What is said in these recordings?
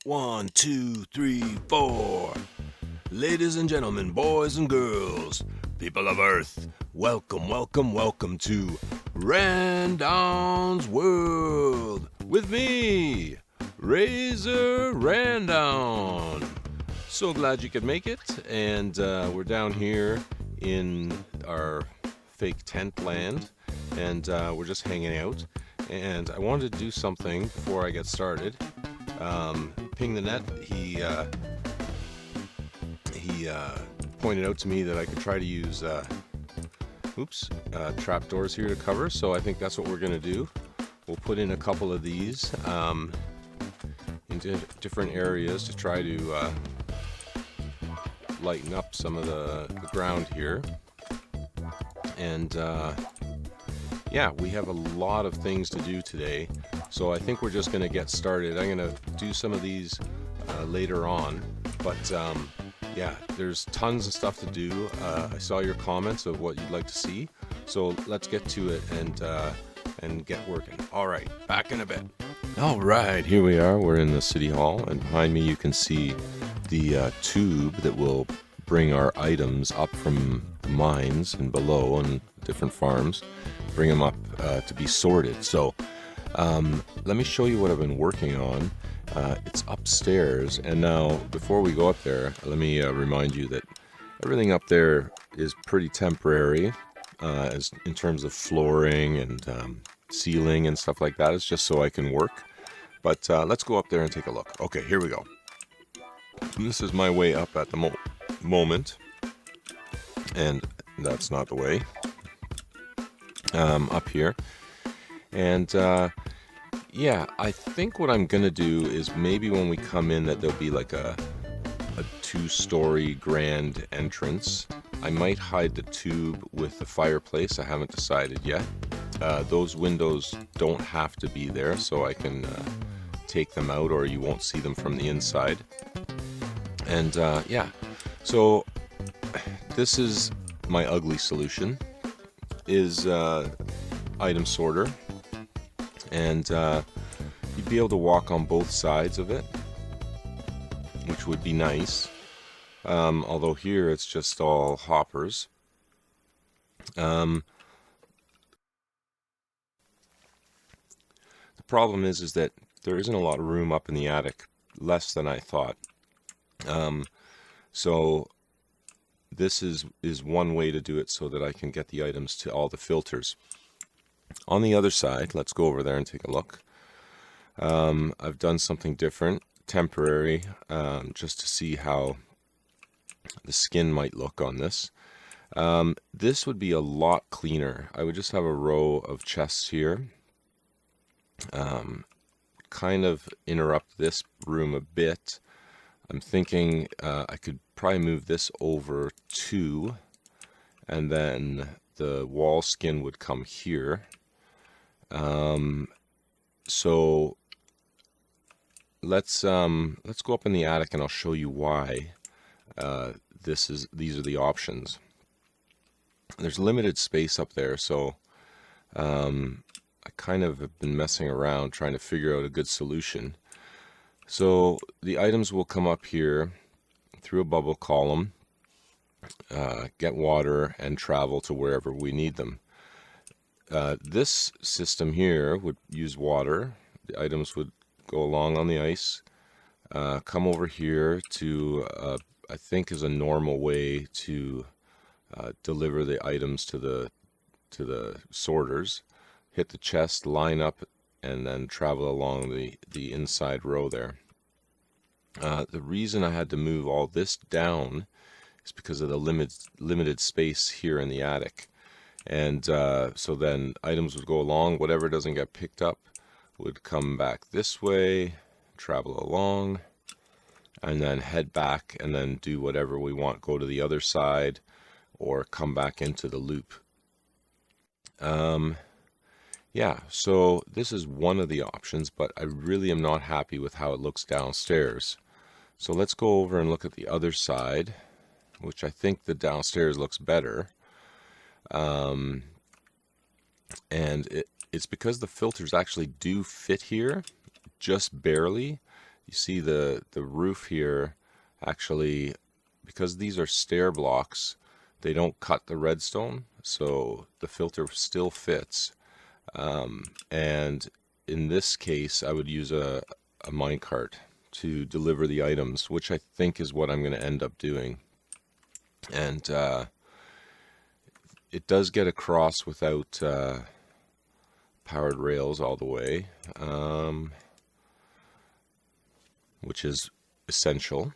1, 2, 3, 4. Ladies and gentlemen, boys and girls, people of Earth, welcome, welcome, welcome to RANDON'S World with me, Rzr Randon. So glad you could make it, and we're down here in our fake tent land, and we're just hanging out. And I wanted to do something before I get started. Ping the Net, he pointed out to me that I could try to use trapdoors here to cover, so I think that's what we're going to do. We'll put in a couple of these into different areas to try to lighten up some of the ground here. And yeah, we have a lot of things to do today, so I think we're just going to get started. I'm going to do some of these later on, but yeah, there's tons of stuff to do. I saw your comments of what you'd like to see, so let's get to it and get working. All right, back in a bit. All right, here we are. We're in the city hall, and behind me you can see the tube that will bring our items up from the mines and below on different farms, bring them up to be sorted. So let me show you what I've been working on. It's upstairs, and now before we go up there, let me remind you that everything up there is pretty temporary as in terms of flooring and ceiling and stuff like that. It's just so I can work. But let's go up there and take a look. Okay, here we go. This is my way up at the moment, and that's not the way. Up here, and yeah, I think what I'm gonna do is maybe when we come in that there'll be like a two-story grand entrance. I might hide the tube with the fireplace. I haven't decided yet. Those windows don't have to be there, so I can take them out, or you won't see them from the inside. And yeah, so this is my ugly solution, is item sorter, and you'd be able to walk on both sides of it, which would be nice, although here it's just all hoppers. The problem is that there isn't a lot of room up in the attic, less than I thought. So this is one way to do it so that I can get the items to all the filters. On the other side, let's go over there and take a look. I've done something different, temporary, just to see how the skin might look on this. This would be a lot cleaner. I would just have a row of chests here. Kind of interrupt this room a bit. I'm thinking I could probably move this over too, and then the wall skin would come here. So let's go up in the attic, and I'll show you why these are the options. There's limited space up there, so I kind of have been messing around trying to figure out a good solution. So the items will come up here through a bubble column, get water, and travel to wherever we need them. This system here would use water. The items would go along on the ice, come over here to I think is a normal way to deliver the items to the sorters, hit the chest, line up, and then travel along the inside row there. The reason I had to move all this down is because of the limited space here in the attic. And so then items would go along, whatever doesn't get picked up would come back this way, travel along, and then head back, and then do whatever we want, go to the other side, or come back into the loop. Yeah, so this is one of the options, but I really am not happy with how it looks downstairs. So let's go over and look at the other side, which I think the downstairs looks better. And it's because the filters actually do fit here, just barely. you see the roof here actually, because these are stair blocks, they don't cut the redstone, so the filter still fits. And in this case, I would use a minecart to deliver the items, which I think is what I'm going to end up doing. And it does get across without powered rails all the way, which is essential.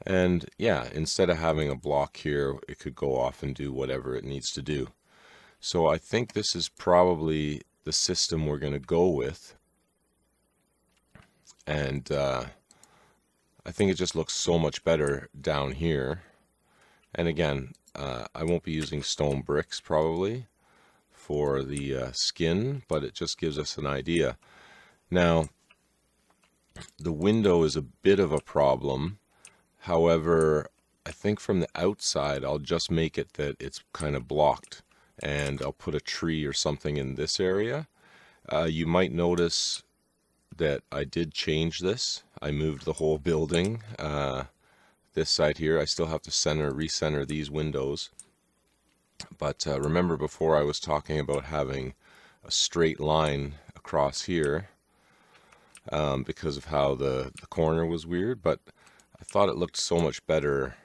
And yeah, instead of having a block here, it could go off and do whatever it needs to do. So I think this is probably the system we're going to go with. And I think it just looks so much better down here. And again, I won't be using stone bricks probably for the skin, but it just gives us an idea. Now, the window is a bit of a problem. However, I think from the outside, I'll just make it that it's kind of blocked. And I'll put a tree or something in this area. You might notice that I did change this. I moved the whole building. This side here, I still have to recenter these windows. But remember before I was talking about having a straight line across here because of how the corner was weird. But I thought it looked so much better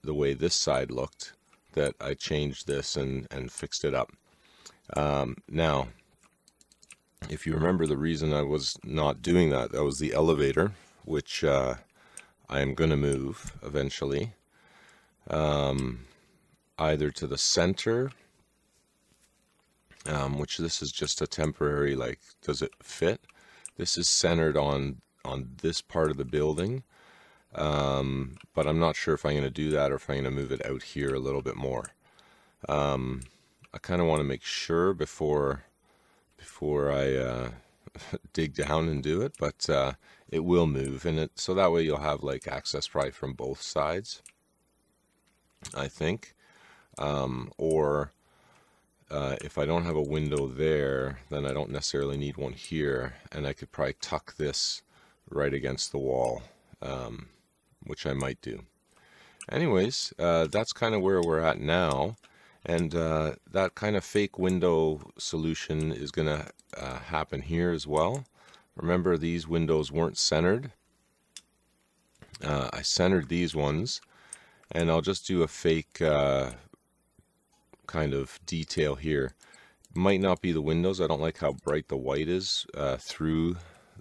the way this side looked that I changed this and fixed it up. Now, if you remember the reason I was not doing that, that was the elevator, which I am going to move eventually, either to the center, which this is just a temporary, like, does it fit? This is centered on this part of the building. But I'm not sure if I'm going to do that or if I'm going to move it out here a little bit more. I kind of want to make sure before I dig down and do it, but it will move, and so that way you'll have like access probably from both sides, I think. Or if I don't have a window there, then I don't necessarily need one here, and I could probably tuck this right against the wall. Which I might do. Anyways, that's kind of where we're at now, and that kind of fake window solution is going to happen here as well. Remember, these windows weren't centered. I centered these ones, and I'll just do a fake kind of detail here. Might not be the windows. I don't like how bright the white is through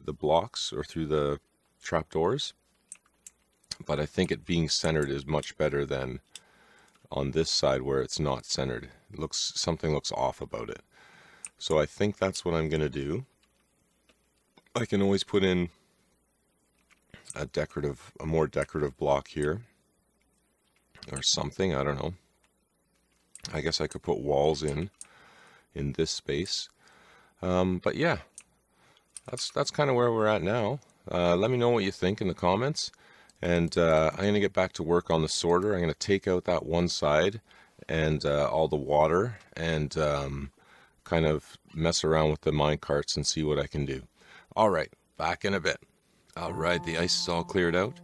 the blocks or through the trapdoors. But I think it being centered is much better than on this side where it's not centered. Something looks off about it. So I think that's what I'm going to do. I can always put in a more decorative block here or something. I don't know. I guess I could put walls in this space. But yeah, that's kind of where we're at now. Let me know what you think in the comments. And I'm going to get back to work on the sorter. I'm going to take out that one side and all the water and kind of mess around with the mine carts and see what I can do. All right, back in a bit. All right, the ice is all cleared out.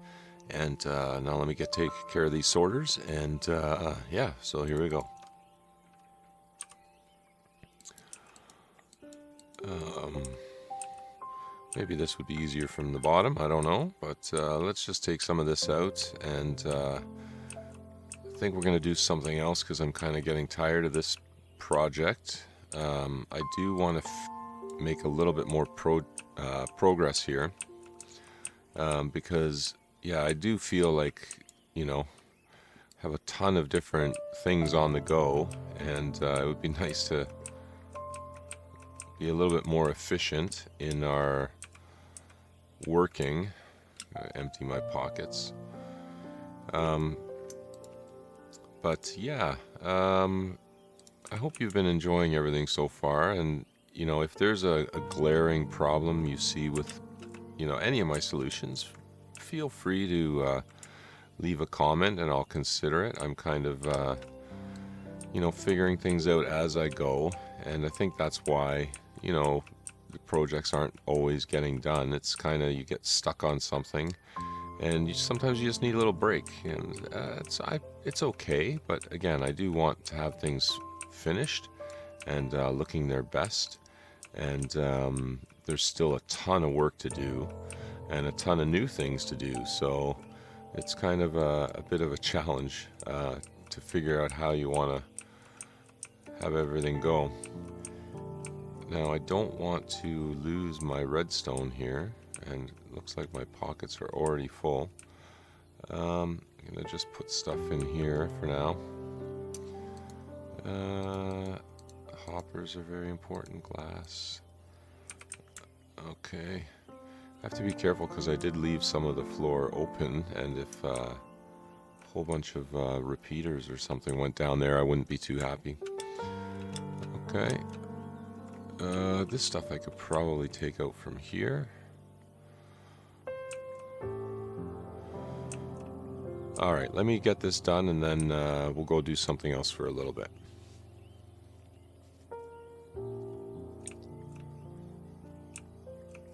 And now let me take care of these sorters. And yeah, so here we go. Maybe this would be easier from the bottom, I don't know, but let's just take some of this out, and I think we're going to do something else because I'm kind of getting tired of this project. I do want to make a little bit more progress here, because yeah, I do feel like, you know, have a ton of different things on the go, and it would be nice to be a little bit more efficient in our working. Empty my pockets. But yeah, I hope you've been enjoying everything so far, and you know, if there's a glaring problem you see with, you know, any of my solutions, feel free to leave a comment and I'll consider it. I'm kind of you know, figuring things out as I go, and I think that's why, you know, the projects aren't always getting done. It's kind of, you get stuck on something, and sometimes you just need a little break, and it's okay. But again, I do want to have things finished and looking their best, and there's still a ton of work to do and a ton of new things to do, so it's kind of a bit of a challenge to figure out how you want to have everything go. Now I don't want to lose my redstone here, and it looks like my pockets are already full. I'm gonna just put stuff in here for now. Hoppers are very important. Glass. Okay. I have to be careful because I did leave some of the floor open, and if a whole bunch of repeaters or something went down there, I wouldn't be too happy. Okay. This stuff I could probably take out from here. Alright, let me get this done, and then we'll go do something else for a little bit.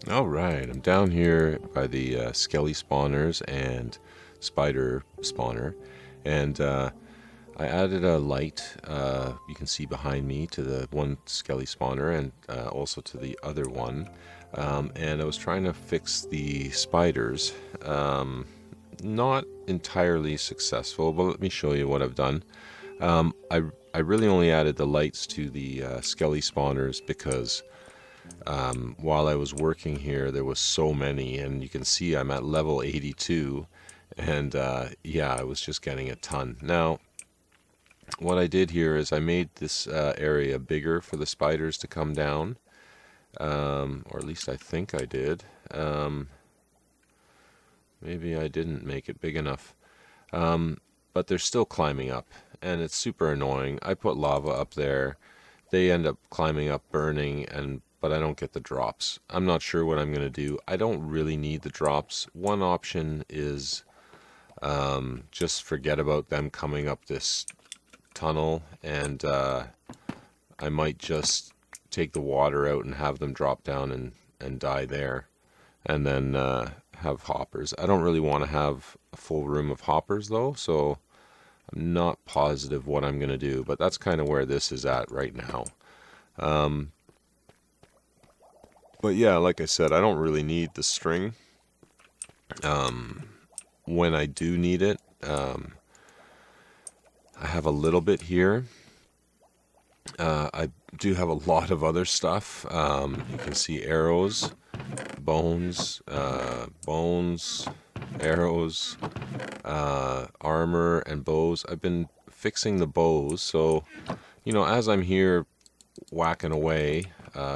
Alright, I'm down here by the skelly spawners and spider spawner, and I added a light, you can see behind me, to the one skelly spawner, and also to the other one, and I was trying to fix the spiders. Not entirely successful, but let me show you what I've done. I really only added the lights to the skelly spawners because while I was working here, there was so many, and you can see I'm at level 82, and yeah, I was just getting a ton. Now, what I did here is I made this area bigger for the spiders to come down, or at least I think I did. Maybe I didn't make it big enough, but they're still climbing up, and it's super annoying. I put lava up there, they end up climbing up, burning, but I don't get the drops. I'm not sure what I'm going to do. I don't really need the drops. One option is just forget about them coming up this tunnel, and I might just take the water out and have them drop down and die there, and then have hoppers. I don't really want to have a full room of hoppers though, so I'm not positive what I'm going to do, but that's kind of where this is at right now. But yeah, like I said, I don't really need the string. When I do need it, I have a little bit here. I do have a lot of other stuff. You can see arrows, bones, arrows, armor, and bows. I've been fixing the bows, so, you know, as I'm here whacking away,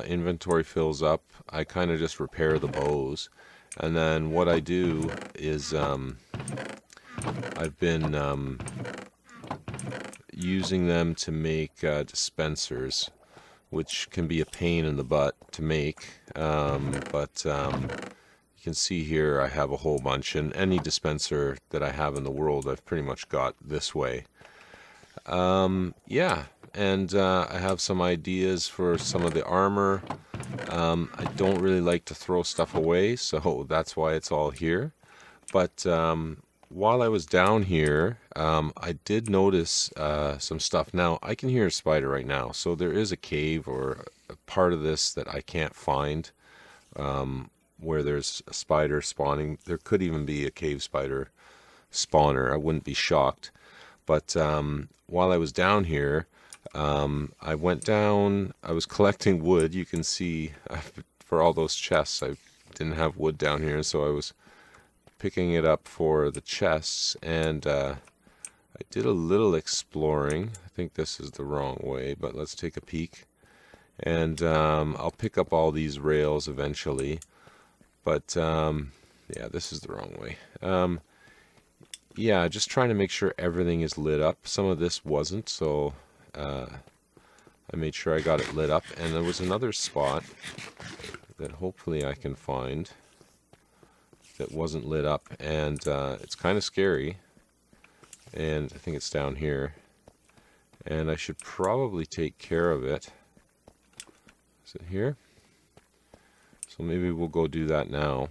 inventory fills up. I kind of just repair the bows, and then what I do is I've been using them to make dispensers, which can be a pain in the butt to make, but you can see here I have a whole bunch, and any dispenser that I have in the world I've pretty much got this way. Yeah, and I have some ideas for some of the armor. I don't really like to throw stuff away, so that's why it's all here. But while I was down here, I did notice some stuff. Now, I can hear a spider right now, so there is a cave or a part of this that I can't find where there's a spider spawning. There could even be a cave spider spawner. I wouldn't be shocked. But while I was down here, I went down, I was collecting wood. You can see for all those chests, I didn't have wood down here, so I was picking it up for the chests, and I did a little exploring. I think this is the wrong way, but let's take a peek. And I'll pick up all these rails eventually, but yeah, this is the wrong way. Yeah, just trying to make sure everything is lit up. Some of this wasn't, so I made sure I got it lit up. And there was another spot that hopefully I can find that wasn't lit up, and it's kind of scary, and I think it's down here, and I should probably take care of it. Is it here? So maybe we'll go do that now.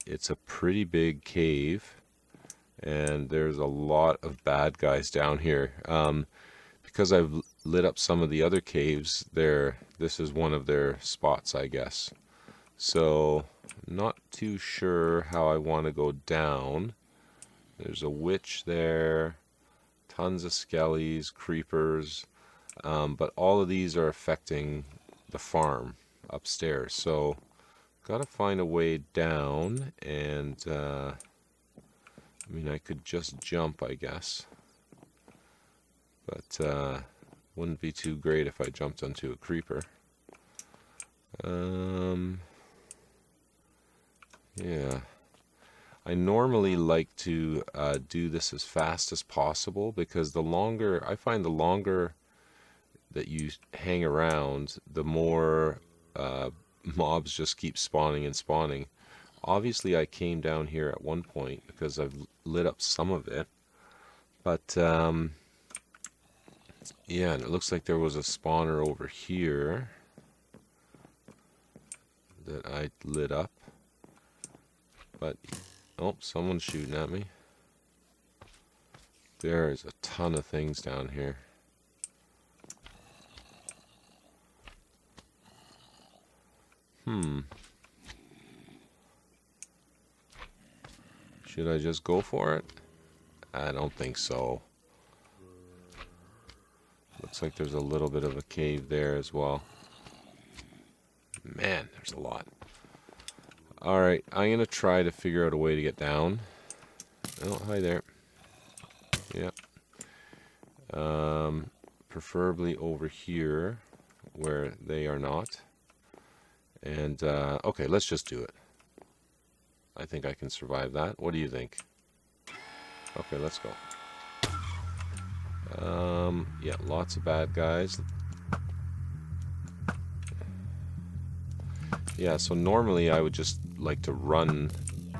It's a pretty big cave, and there's a lot of bad guys down here. Because I've lit up some of the other caves, this is one of their spots, I guess. So, not too sure how I want to go down. There's a witch there, tons of skellies, creepers, but all of these are affecting the farm upstairs. So, gotta find a way down, and I mean, I could just jump, I guess. But wouldn't be too great if I jumped onto a creeper. Yeah. I normally like to do this as fast as possible, because I find the longer that you hang around, the more mobs just keep spawning and spawning. Obviously, I came down here at one point because I've lit up some of it, but yeah, and it looks like there was a spawner over here that I lit up. But, oh, someone's shooting at me. There is a ton of things down here. Should I just go for it? I don't think so. Looks like there's a little bit of a cave there as well. Man, there's a lot. Alright, I'm going to try to figure out a way to get down. Oh, hi there. Yep. Preferably over here, where they are not. And, okay, let's just do it. I think I can survive that. What do you think? Okay, let's go. Yeah, lots of bad guys. Yeah, so normally I would just like to run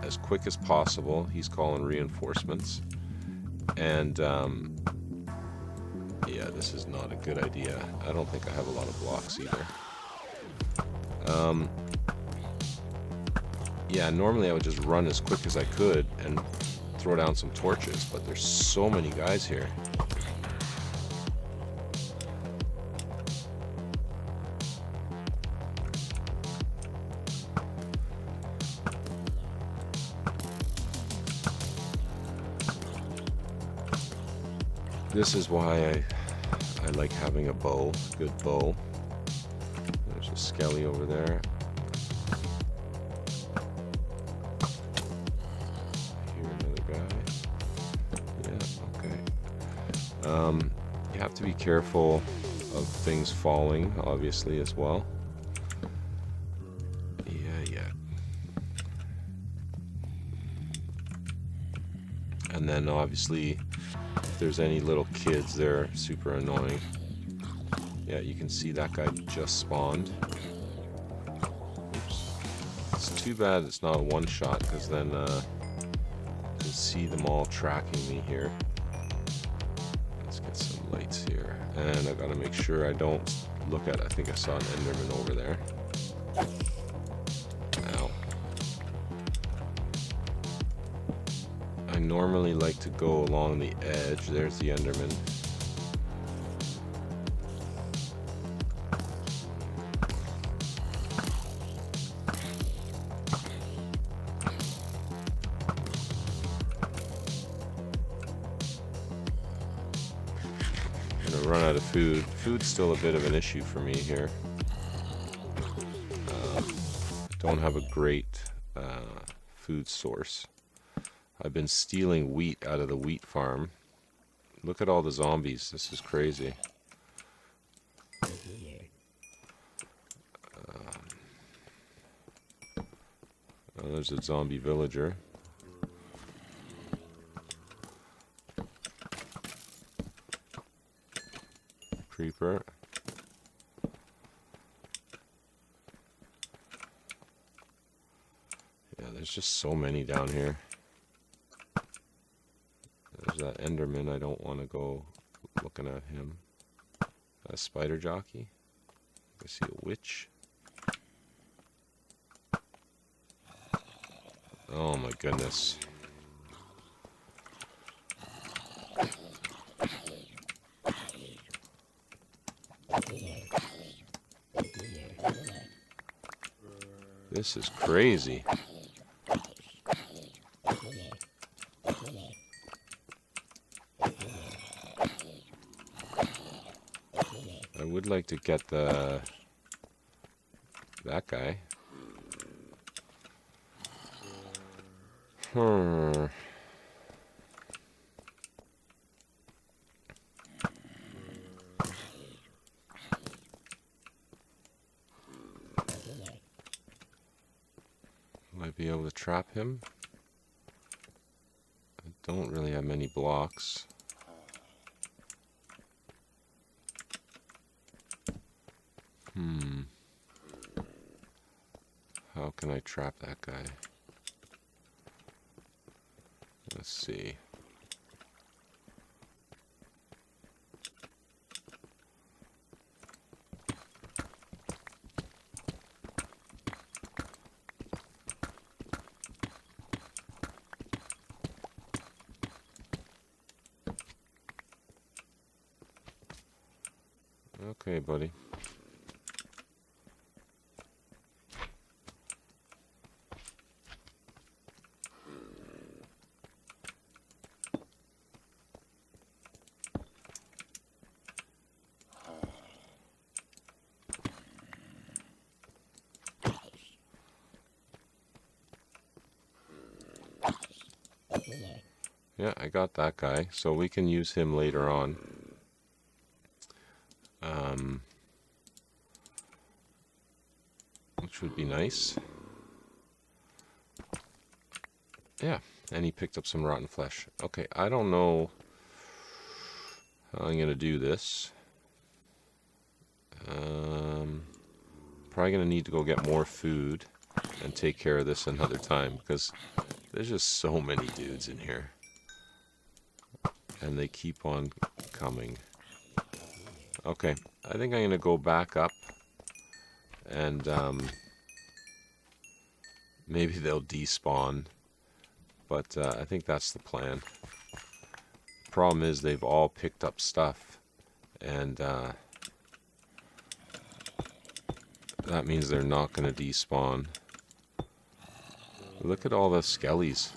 as quick as possible. He's calling reinforcements. And, yeah, this is not a good idea. I don't think I have a lot of blocks either. Yeah, normally I would just run as quick as I could and throw down some torches, but there's so many guys here. This is why I like having a bow, good bow. There's a skelly over there. I hear another guy. Yeah, okay. You have to be careful of things falling, obviously, as well. Yeah. And then, obviously, if there's any little kids, they're super annoying. Yeah, you can see that guy just spawned. Oops. It's too bad it's not a one-shot, because then you can see them all tracking me here. Let's get some lights here. And I gotta make sure I don't look at it. I think I saw an Enderman over there. Ow. I normally like to go along the edge. There's the Enderman. Run out of food. Food's still a bit of an issue for me here. Don't have a great food source. I've been stealing wheat out of the wheat farm. Look at all the zombies. This is crazy. Oh, there's a zombie villager. Creeper. Yeah, there's just so many down here. There's that Enderman. I don't want to go looking at him. A spider jockey. I see a witch. Oh my goodness. This is crazy. I would like to get that guy. Might be able to trap him. I don't really have many blocks. How can I trap that guy? Let's see. Okay, buddy. Yeah, I got that guy, so we can use him later on. Which would be nice. Yeah, and he picked up some rotten flesh. Okay, I don't know how I'm going to do this. Probably going to need to go get more food and take care of this another time, because there's just so many dudes in here. And they keep on coming. Okay, I think I'm going to go back up and maybe they'll despawn, but I think that's the plan. Problem is they've all picked up stuff, and that means they're not going to despawn. Look at all the skellies.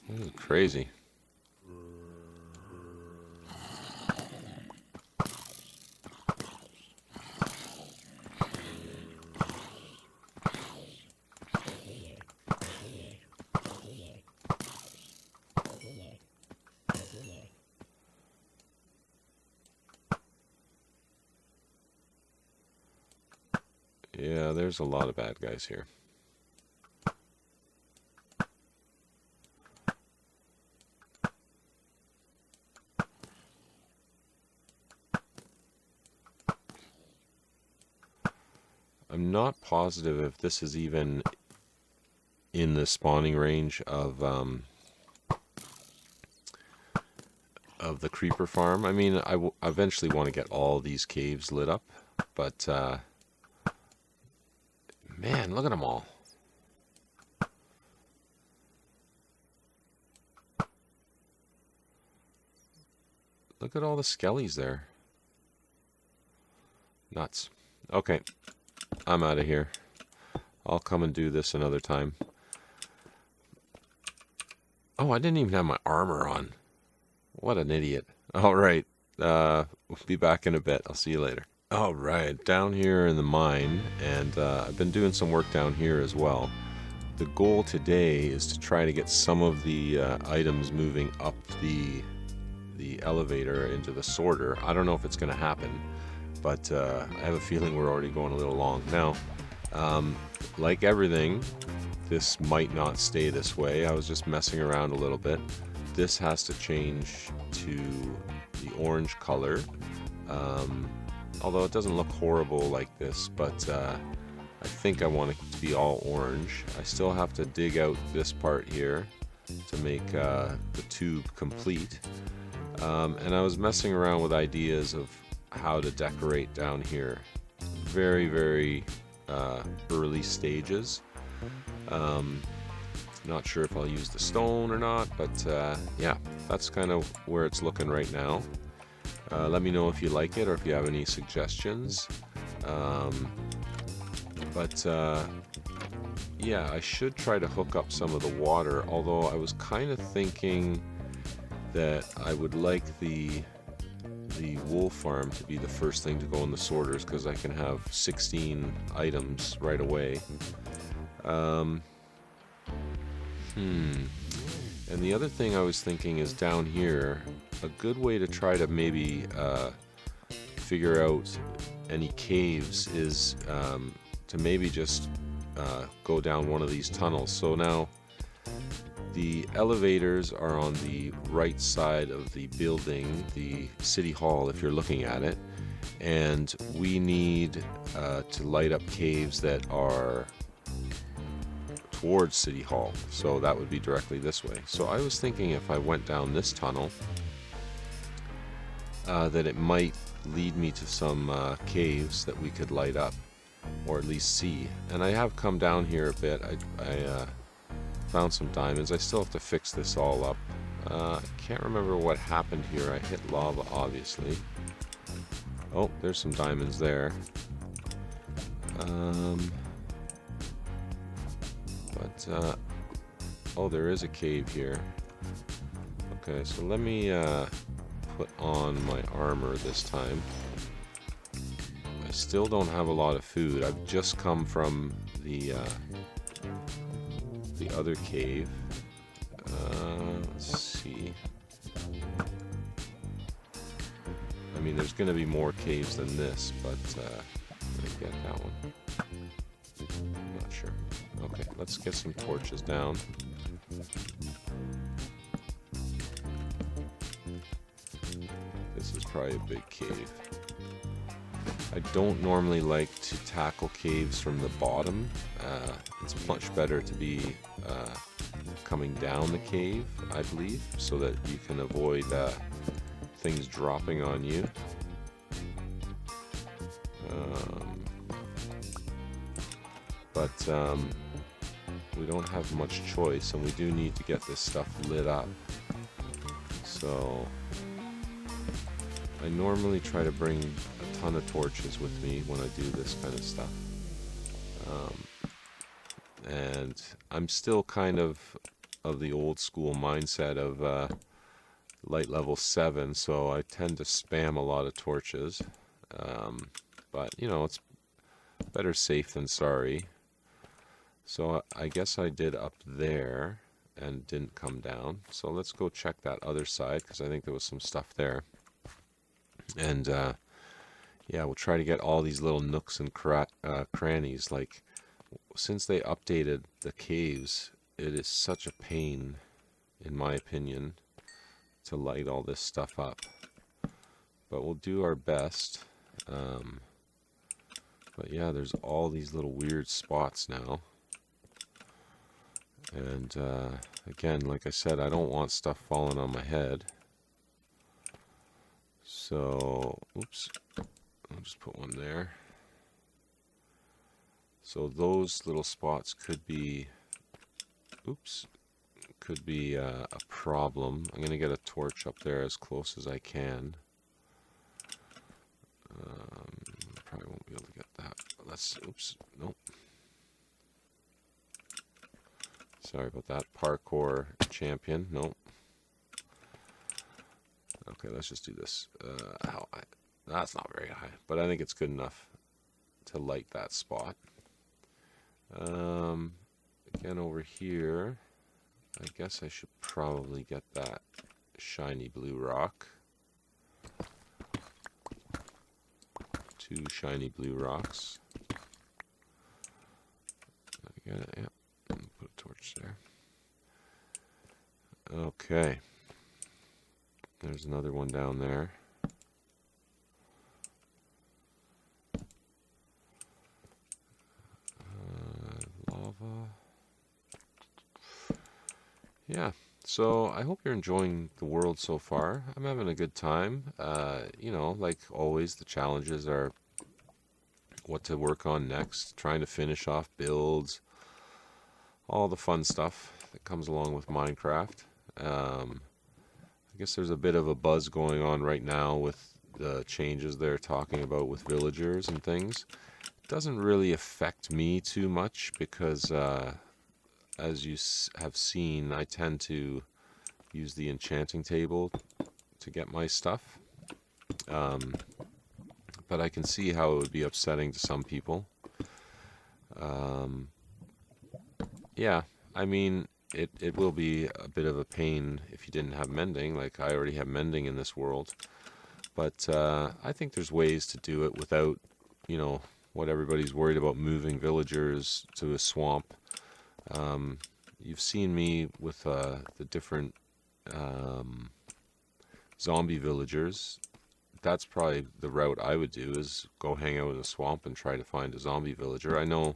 This is crazy. Yeah, there's a lot of bad guys here. I'm not positive if this is even in the spawning range of the creeper farm. I mean, I eventually want to get all these caves lit up, but man, look at them all. Look at all the skellies there. Nuts. Okay, I'm out of here. I'll come and do this another time. Oh, I didn't even have my armor on. What an idiot. All right, we'll be back in a bit. I'll see you later. All right, down here in the mine, and I've been doing some work down here as well. The goal today is to try to get some of the items moving up the elevator into the sorter. I don't know if it's going to happen, but I have a feeling we're already going a little long. Now, like everything, this might not stay this way. I was just messing around a little bit. This has to change to the orange color, although it doesn't look horrible like this, but I think I want it to be all orange. I still have to dig out this part here to make the tube complete. And I was messing around with ideas of how to decorate down here. Very, very early stages. Not sure if I'll use the stone or not, but yeah, that's kind of where it's looking right now. Let me know if you like it or if you have any suggestions. But yeah, I should try to hook up some of the water, although I was kind of thinking that I would like the wool farm to be the first thing to go in the sorters, because I can have 16 items right away. And the other thing I was thinking is down here, a good way to try to maybe figure out any caves is to maybe just go down one of these tunnels. So now the elevators are on the right side of the building, the city hall, if you're looking at it, and we need to light up caves that are towards City Hall, so that would be directly this way. So I was thinking if I went down this tunnel, that it might lead me to some caves that we could light up, or at least see. And I have come down here a bit. I found some diamonds. I still have to fix this all up. I can't remember what happened here. I hit lava, obviously. Oh, there's some diamonds there. Oh, there is a cave here. Okay, so let me put on my armor this time. I still don't have a lot of food. I've just come from the other cave. Let's see. I mean, there's going to be more caves than this, but I'm going to get that one. I'm not sure. Okay, let's get some torches down. This is probably a big cave. I don't normally like to tackle caves from the bottom. It's much better to be coming down the cave, I believe, so that you can avoid things dropping on you. But we don't have much choice, and we do need to get this stuff lit up. So I normally try to bring a ton of torches with me when I do this kind of stuff. And I'm still kind of the old school mindset of light level 7, so I tend to spam a lot of torches. But, you know, it's better safe than sorry. So I guess I did up there and didn't come down. So let's go check that other side, because I think there was some stuff there. And yeah, we'll try to get all these little nooks and crannies. Like, since they updated the caves, it is such a pain, in my opinion, to light all this stuff up. But we'll do our best. But yeah, there's all these little weird spots now. And again, like I said, I don't want stuff falling on my head. So, oops, I'll just put one there. So those little spots could be, oops, could be a problem. I'm going to get a torch up there as close as I can. Probably won't be able to get that. Let's, oops, nope. Sorry about that. Parkour champion. Nope. Okay, let's just do this. How high? That's not very high, but I think it's good enough to light that spot. Again, over here, I guess I should probably get that shiny blue rock. 2 shiny blue rocks. I got it, yeah. Put a torch there. Okay. There's another one down there. Lava. Yeah, so I hope you're enjoying the world so far. I'm having a good time. You know, like always, the challenges are what to work on next, trying to finish off builds, all the fun stuff that comes along with Minecraft. I guess there's a bit of a buzz going on right now with the changes they're talking about with villagers and things. It doesn't really affect me too much because, as you have seen, I tend to use the enchanting table to get my stuff. But I can see how it would be upsetting to some people. Yeah, I mean, it will be a bit of a pain if you didn't have mending. Like, I already have mending in this world. But I think there's ways to do it without, what everybody's worried about, moving villagers to a swamp. You've seen me with the different zombie villagers. That's probably the route I would do, is go hang out in a swamp and try to find a zombie villager. I know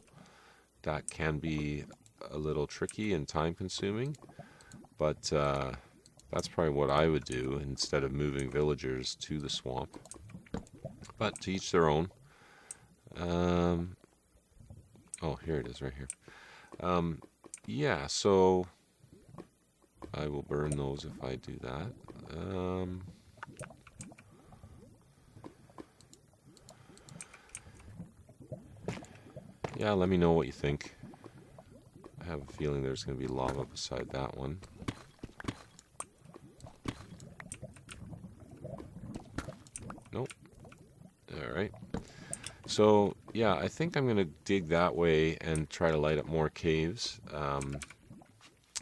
that can be a little tricky and time consuming, but that's probably what I would do instead of moving villagers to the swamp. But to each their own. Oh, here it is right here. Yeah, so I will burn those if I do that. Yeah, let me know what you think. I have a feeling there's going to be lava beside that one. Nope. Alright. So, yeah, I think I'm going to dig that way and try to light up more caves.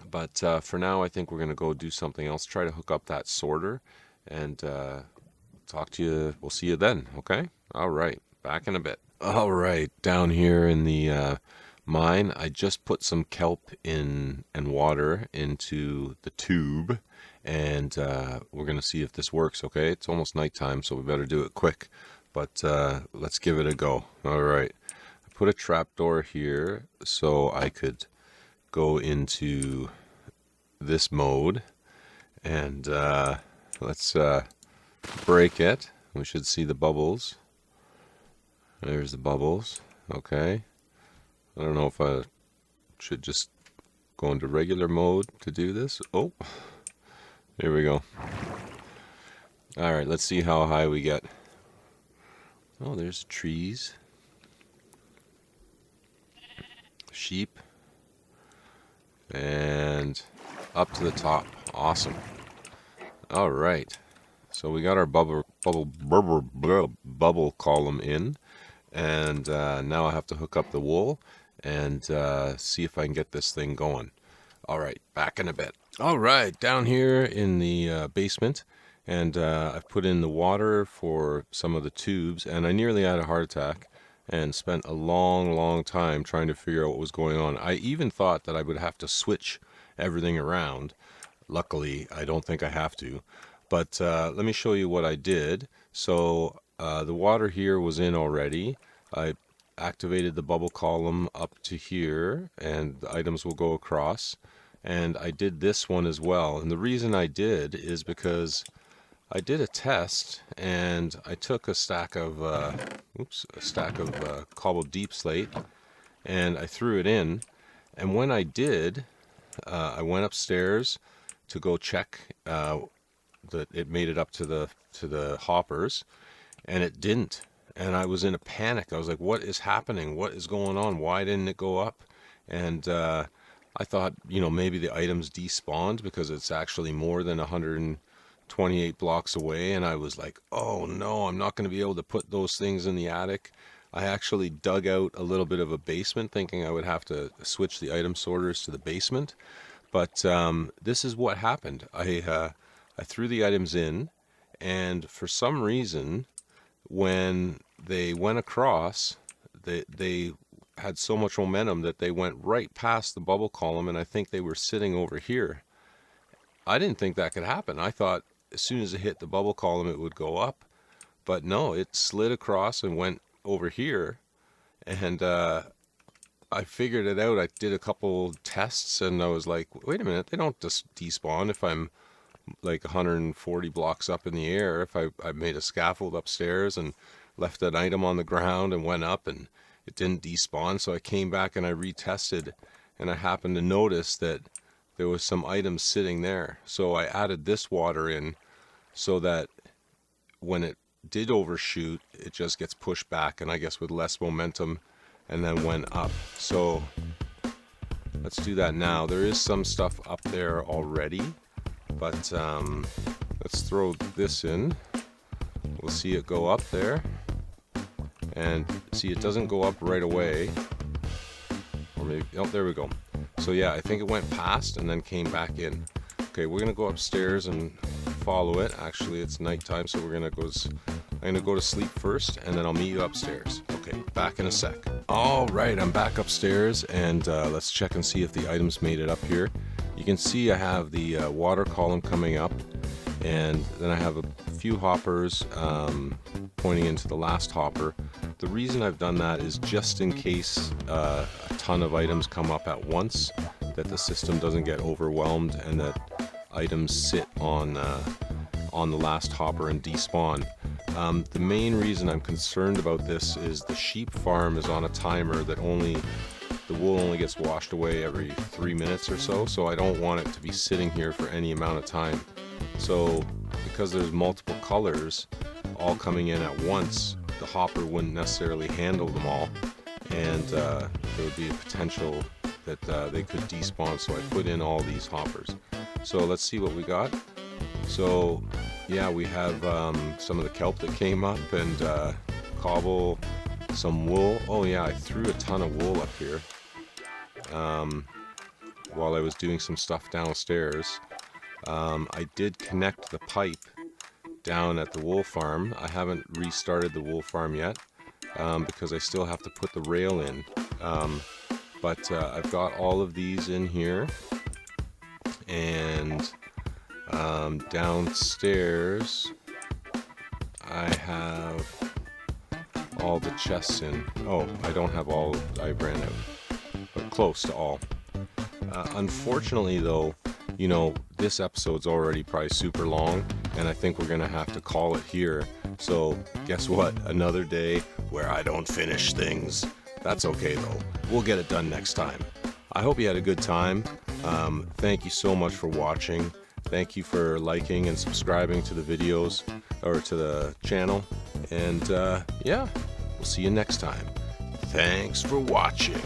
But for now, I think we're going to go do something else. Try to hook up that sorter and talk to you. We'll see you then, okay? Alright, back in a bit. Alright, down here in the mine, I just put some kelp in and water into the tube, and we're going to see if this works, okay? It's almost nighttime, so we better do it quick, but let's give it a go. Alright, I put a trapdoor here so I could go into this mode, and let's break it. We should see the bubbles. There's the bubbles. Okay. I don't know if I should just go into regular mode to do this. Oh, here we go. Alright, let's see how high we get. Oh, there's trees. Sheep. And up to the top. Awesome. Alright. So we got our bubble column in. And now I have to hook up the wool and see if I can get this thing going. Alright, back in a bit. Alright, down here in the basement, and I've put in the water for some of the tubes, and I nearly had a heart attack and spent a long time trying to figure out what was going on. I even thought that I would have to switch everything around. Luckily, I don't think I have to. But let me show you what I did. So the water here was in already. I activated the bubble column up to here, and the items will go across. And I did this one as well. And the reason I did is because I did a test, and I took a stack of cobbled deep slate, and I threw it in. And when I did, I went upstairs to go check that it made it up to the hoppers, and it didn't. And I was in a panic. I was like, what is happening? What is going on? Why didn't it go up? And I thought, maybe the items despawned because it's actually more than 128 blocks away. And I was like, oh no, I'm not going to be able to put those things in the attic. I actually dug out a little bit of a basement, thinking I would have to switch the item sorters to the basement. But this is what happened. I threw the items in, and for some reason, when they went across, they had so much momentum that they went right past the bubble column, and I think they were sitting over here. I didn't think that could happen. I thought as soon as it hit the bubble column it would go up, but no, it slid across and went over here, and I figured it out. I did a couple tests, and I was like, wait a minute, they don't just despawn if I'm like 140 blocks up in the air. If I made a scaffold upstairs and left an item on the ground and went up, and it didn't despawn. So I came back and I retested, and I happened to notice that there was some items sitting there. So I added this water in so that when it did overshoot, it just gets pushed back, and I guess with less momentum, and then went up. So let's do that now. There is some stuff up there already, but let's throw this in. We'll see it go up there, and see it doesn't go up right away, or maybe, oh, there we go. So yeah, I think it went past and then came back in. Okay, we're gonna go upstairs and follow it. Actually, it's nighttime, so I'm gonna go to sleep first, and then I'll meet you upstairs. Okay, back in a sec. All right, I'm back upstairs, and let's check and see if the items made it up here. You can see I have the water column coming up, and then I have a few hoppers pointing into the last hopper. The reason I've done that is just in case a ton of items come up at once, that the system doesn't get overwhelmed and that items sit on the last hopper and despawn. The main reason I'm concerned about this is the sheep farm is on a timer that the wool only gets washed away every 3 minutes or so, so I don't want it to be sitting here for any amount of time. So because there's multiple colors all coming in at once, the hopper wouldn't necessarily handle them all, and there would be a potential that they could despawn, so I put in all these hoppers. So let's see what we got. So yeah, we have some of the kelp that came up, and cobble, some wool. Oh yeah, I threw a ton of wool up here while I was doing some stuff downstairs. I did connect the pipe down at the wool farm. I haven't restarted the wool farm yet because I still have to put the rail in. But I've got all of these in here, and downstairs I have all the chests in. Oh, I don't have all, I ran out, but close to all. Unfortunately though, you know, this episode's already probably super long, and I think we're gonna have to call it here. So guess what? Another day where I don't finish things. That's okay though. We'll get it done next time. I hope you had a good time. Thank you so much for watching. Thank you for liking and subscribing to the videos, or to the channel. And yeah, we'll see you next time. Thanks for watching.